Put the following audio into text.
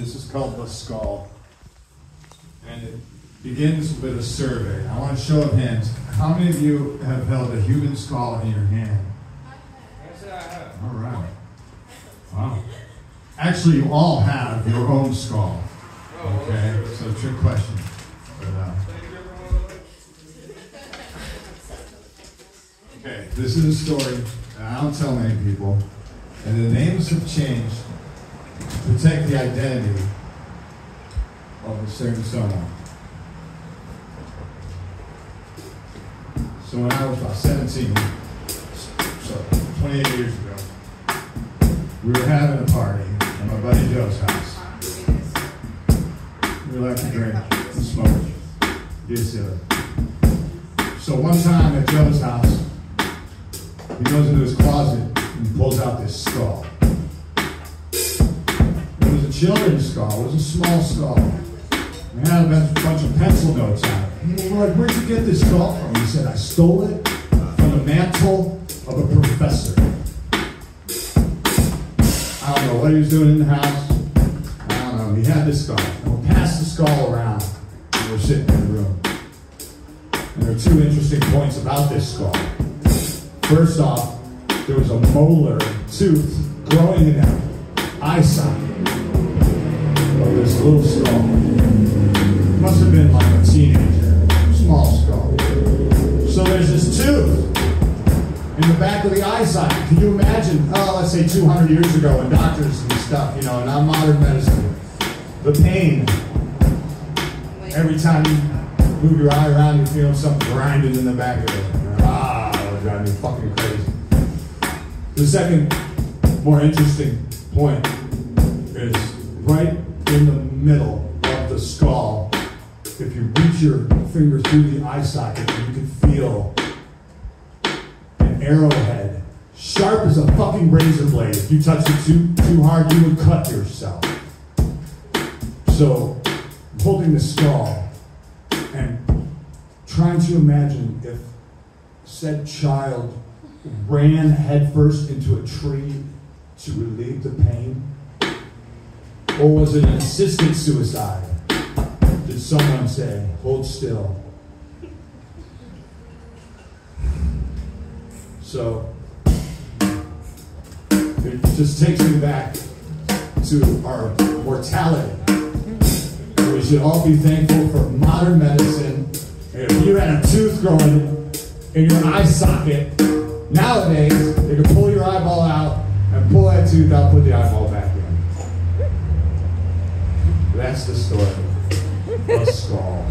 This is called the skull. And it begins with a survey. I want to show of hands. How many of you have held a human skull in your hand? Yes, I have. All right. Wow. Actually, you all have your own skull. Okay? So, trick question. But, okay, this is a story that I don't tell many people. And the names have changed to protect the identity of a certain someone. So when I was about 17, so 28 years ago, we were having a party at my buddy Joe's house. We like to drink and smoke. Yes, sir. So one time at Joe's house, he goes into his closet and pulls out this skull. It was a children's skull. It was a small skull. We had a bunch of pencil notes on it. And we're like, where'd you get this skull from? He said, I stole it from the mantle of a professor. I don't know what he was doing in the house. I don't know. He had this skull. And we passed the skull around. And we're sitting in the room. And there are two interesting points about this skull. First off, there was a molar tooth growing in that eye socket of this little skull. Must have been like a teenager, small skull. So there's this tooth in the back of the eye socket. Can you imagine, let's say 200 years ago when doctors and stuff, you know, in our modern medicine, the pain, every time you move your eye around, you feel something grinding in the back of it. That would drive me fucking crazy. The second, more interesting point is right in the middle of the skull. If you reach your finger through the eye socket, you can feel an arrowhead, sharp as a fucking razor blade. If you touch it too hard, you would cut yourself. So, I'm holding the skull and trying to imagine if said child ran headfirst into a tree to relieve the pain, or was it an assisted suicide? Did someone say, hold still? So, it just takes me back to our mortality. We should all be thankful for modern medicine. If you had a tooth growing in your eye socket, nowadays, they can pull your eyeball out and pull that tooth out, put the eyeball back in. That's the story. A skull.